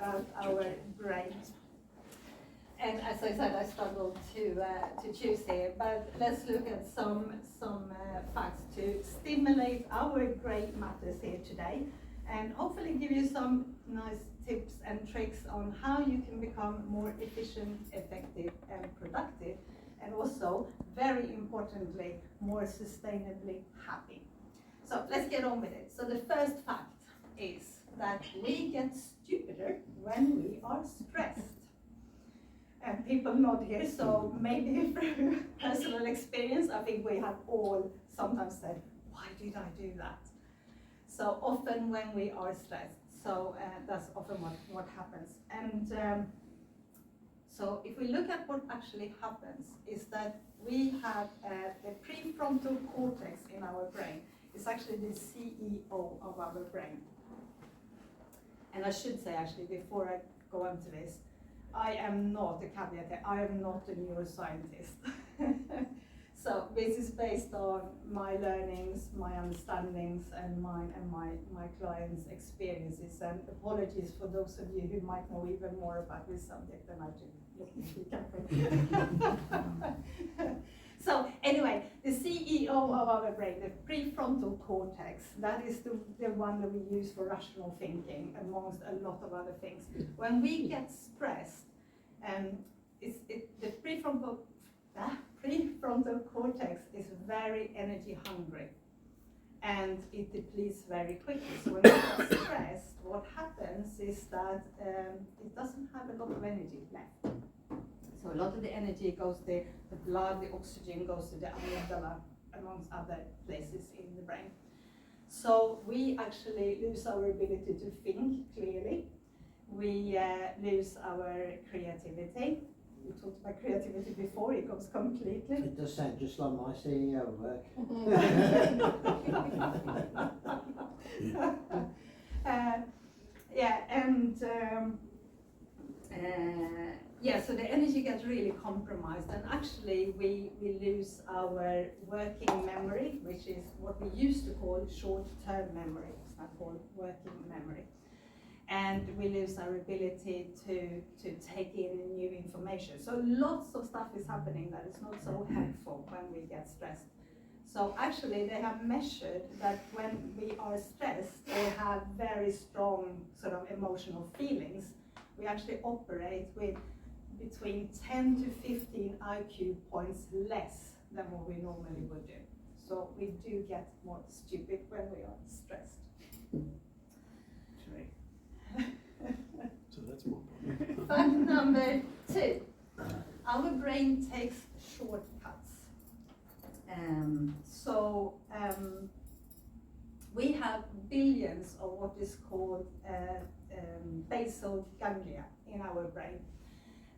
about our brain. And as I said, I struggled to choose here, but let's look at some facts to stimulate our grey matters here today, and hopefully give you some nice tips and tricks on how you can become more efficient, effective, and productive, and also, very importantly, more sustainably happy. So let's get on with it. So the first fact is that we get stupider when we are stressed. And people nod here, so maybe through personal experience, I think we have all sometimes said, why did I do that? So often when we are stressed, so that's often what happens. And so if we look at what actually happens, is that we have the prefrontal cortex in our brain. It's actually the CEO of our brain. And I should say, actually, before I go on to this, I am not a caveat here, I am not a neuroscientist. So this is based on my learnings, my understandings, and my clients' experiences. And apologies for those of you who might know even more about this subject than I do. Let me be careful. So anyway, the CEO of our brain, the prefrontal cortex, that is the one that we use for rational thinking, amongst a lot of other things. When we get stressed, the prefrontal cortex is very energy hungry, and it depletes very quickly. So when we get stressed, what happens is that it doesn't have a lot of energy left. So a lot of the energy goes to the blood, the oxygen goes to the amygdala, amongst other places in the brain. So we actually lose our ability to think clearly. We lose our creativity. We talked about creativity before, it goes completely. It does sound just like my CEO work. So the energy gets really compromised, and actually we lose our working memory, which is what we used to call short-term memory. It's now called working memory. And we lose our ability to take in new information. So lots of stuff is happening that is not so helpful when we get stressed. So actually they have measured that when we are stressed or have very strong sort of emotional feelings, we actually operate with between 10 to 15 IQ points less than what we normally would do. So we do get more stupid when we are stressed. So that's more important. Fact number 2, our brain takes shortcuts. We have billions of what is called basal ganglia in our brain.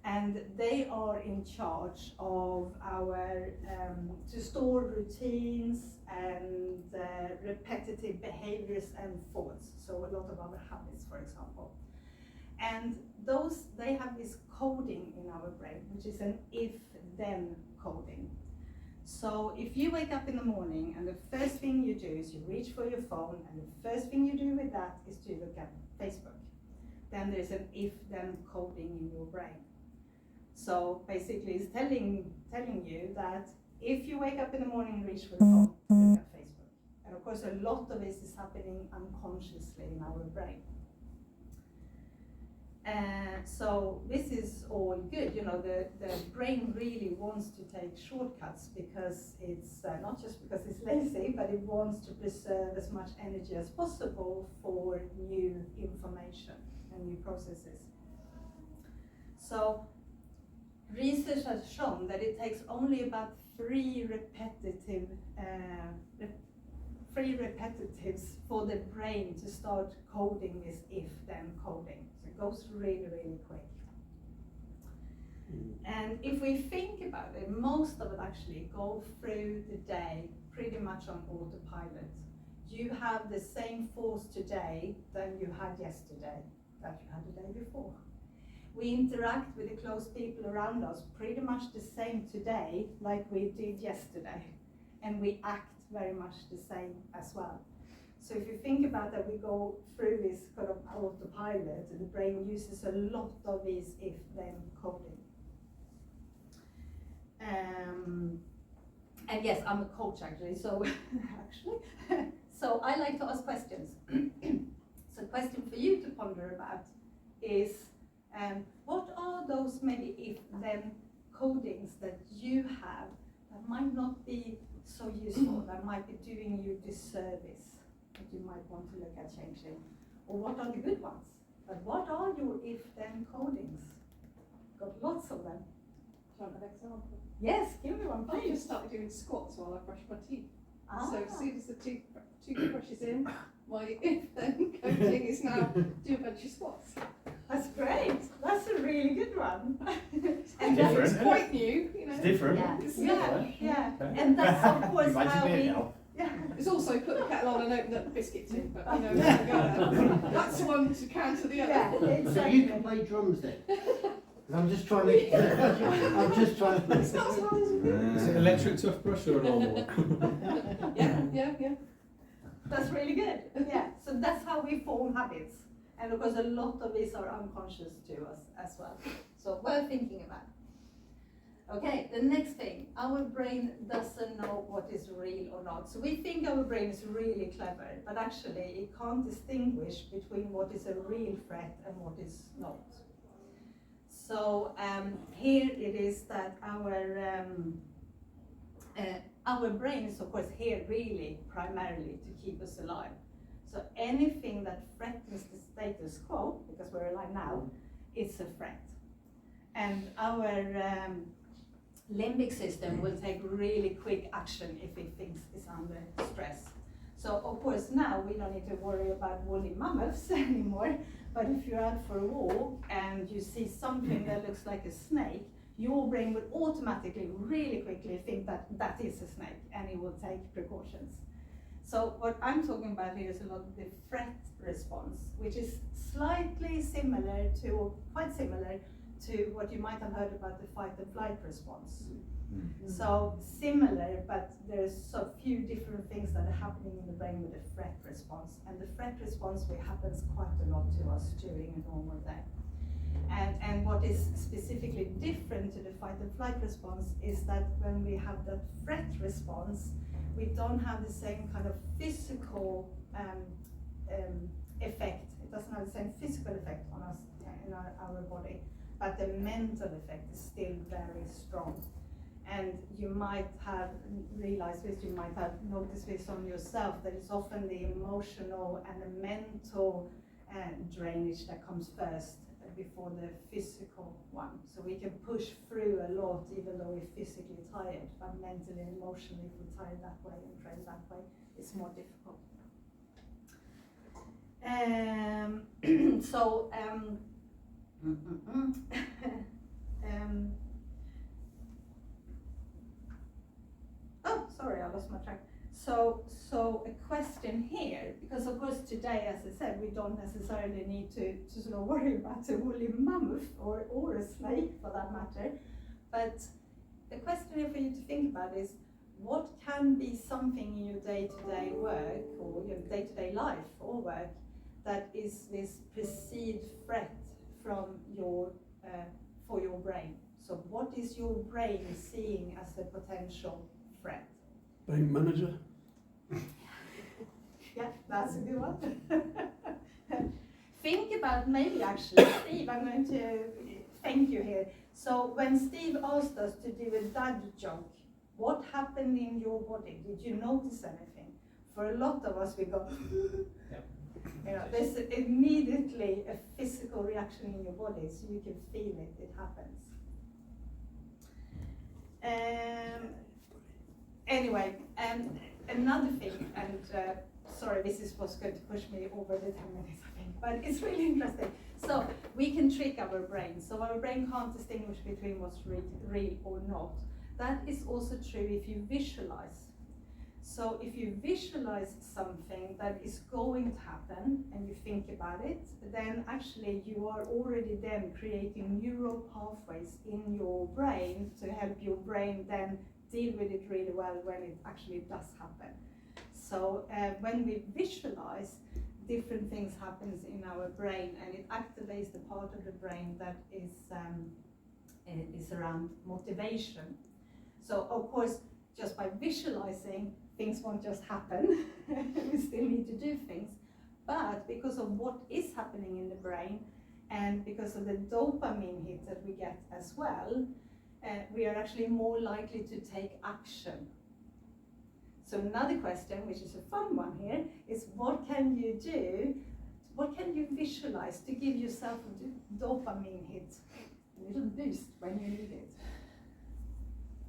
And they are in charge of our, to store routines and repetitive behaviors and thoughts. So a lot of our habits, for example. And they have this coding in our brain, which is an if-then coding. So if you wake up in the morning and the first thing you do is you reach for your phone, and the first thing you do with that is to look at Facebook, then there's an if-then coding in your brain. So basically it's telling you that if you wake up in the morning and reach for the phone, look at Facebook. And of course a lot of this is happening unconsciously in our brain. So this is all good, you know, the brain really wants to take shortcuts because it's not just because it's lazy, but it wants to preserve as much energy as possible for new information and new processes. So research has shown that it takes only about 3 repetitives for the brain to start coding this if-then coding. So it goes really, really quick. And if we think about it, most of it actually go through the day pretty much on autopilot. You have the same thoughts today than you had yesterday, that you had the day before. We interact with the close people around us pretty much the same today like we did yesterday, and we act very much the same as well. So if you think about that, we go through this kind of autopilot autopilot. The brain uses a lot of this if-then coding. And yes, I'm a coach actually, so so I like to ask questions. So a question for you to ponder about is, what are those maybe if-then codings that you have that might not be so useful, that might be doing you disservice, that you might want to look at changing? Or what are the good ones? But what are your if-then codings? Got lots of them. Do you want an example? Yes, give me one, I please. just started doing squats while I brush my teeth. Ah. So as soon as the toothbrush is in, my if-then coaching is now do a bunch of squats. That's great. That's a really good one. And that's- different. It's quite new, you know. It's different. Yeah, It's yeah, yeah. Okay. And that's of course Imagine how it we. now. Yeah. It's also put the kettle on and open up the biscuit tin, but you know, there we go. That's one to counter the other. Yeah, So exactly. you can play drums then? 'Cause I'm just trying to, I'm just trying to. It's not as hard as it is. Is it electric toothbrush or a normal one? Yeah. That's really good. Yeah. So that's how we form habits, and of course a lot of these are unconscious to us as well. So worth thinking about. Okay, the next thing, our brain doesn't know what is real or not. So we think our brain is really clever, but actually it can't distinguish between what is a real threat and what is not. So here it is that our brain is of course here really primarily to keep us alive. So anything that threatens the status quo, because we're alive now, it's a threat. And our limbic system will take really quick action if it thinks it's under stress. So of course now we don't need to worry about woolly mammoths anymore, but if you're out for a walk and you see something that looks like a snake, your brain will automatically, really quickly think that that is a snake, and it will take precautions. So what I'm talking about here is a lot of the threat response, which is slightly similar to, or quite similar to what you might have heard about the fight and flight response. So similar, but there's a few different things that are happening in the brain with the threat response. And the threat response happens quite a lot to us during a normal day. And what is specifically different to the fight and flight response is that when we have that threat response, we don't have the same kind of physical effect. It doesn't have the same physical effect on us in our body, but the mental effect is still very strong. And you might have realized this, you might have noticed this on yourself, that it's often the emotional and the mental drainage that comes first before the physical one. So we can push through a lot even though we're physically tired, but mentally and emotionally, if we're tired that way and trained that way, it's more difficult. Oh, sorry, I lost my track. So a question here, because of course today, as I said, we don't necessarily need to sort of worry about a woolly mammoth or a snake for that matter. But the question here for you to think about is, what can be something in your day-to-day work or your day-to-day life or work that is this perceived threat from your for your brain? So what is your brain seeing as a potential threat? Bank manager. Yeah, that's a good one. Think about maybe actually, Steve, I'm going to thank you here. So when Steve asked us to do a dad joke, what happened in your body? Did you notice anything? For a lot of us, we go, you know, there's immediately a physical reaction in your body, so you can feel it, it happens. Anyway, another thing, and sorry, this is what's going to push me over the 10 minutes, I think, but it's really interesting. So we can trick our brain. So our brain can't distinguish between what's real or not. That is also true if you visualize. So if you visualize something that is going to happen and you think about it, then actually you are already then creating neural pathways in your brain to help your brain then deal with it really well when it actually does happen. So when we visualize, different things happens in our brain, and it activates the part of the brain that is around motivation. So of course, just by visualizing, things won't just happen. We still need to do things. But because of what is happening in the brain, and because of the dopamine hit that we get as well, we are actually more likely to take action. So another question, which is a fun one here, is what can you do, what can you visualize to give yourself a dopamine hit, a little boost when you need it?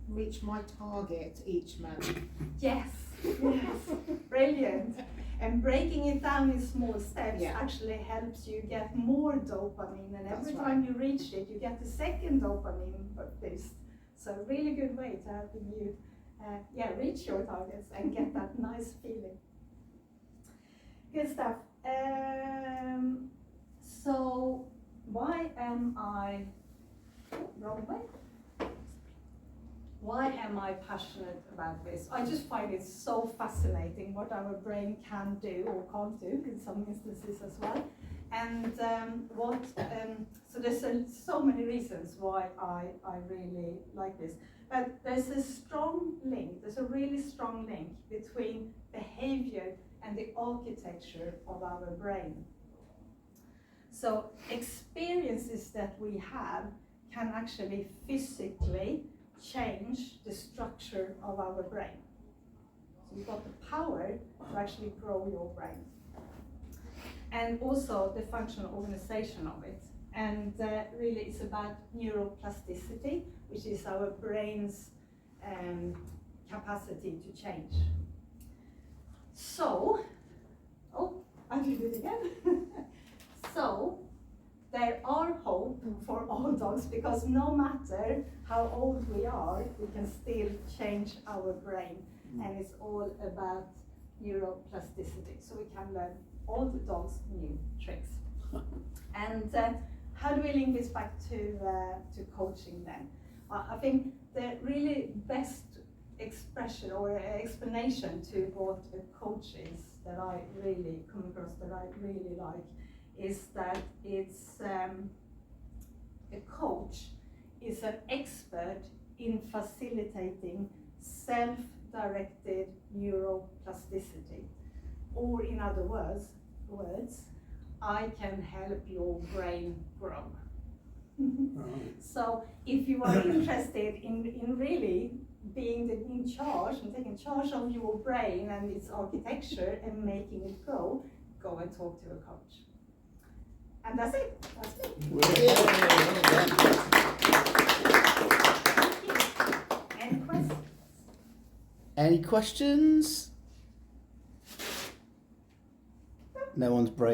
Reach my target each month. Yes, yes, brilliant. And breaking it down in small steps actually helps you get more dopamine, and every time you reach it, you get the second dopamine boost. So a really good way to help you reach your targets and get that nice feeling. Good stuff. So why am I, wrong way? Why am I passionate about this? I just find it so fascinating what our brain can do or can't do in some instances as well. And so there's so many reasons why I really like this. But there's a strong link, there's a really strong link between behavior and the architecture of our brain. So experiences that we have can actually physically change the structure of our brain. So you've got the power to actually grow your brain. And also the functional organization of it. And really it's about neuroplasticity, which is our brain's capacity to change. So, I will do it again. So, there are hope for all dogs, because no matter how old we are, we can still change our brain. And it's all about neuroplasticity. So we can learn all the dogs new tricks. And how do we link this back to coaching then? I think the really best expression or explanation to what a coach is that I really come across, that I really like, is that it's a coach is an expert in facilitating self-directed neuroplasticity. Or in other words, I can help your brain grow. So if you are interested in really being in charge and taking charge of your brain and its architecture and making it grow, go and talk to a coach. And that's it. That's me. Thank you. Any questions? Any questions? No one's brave.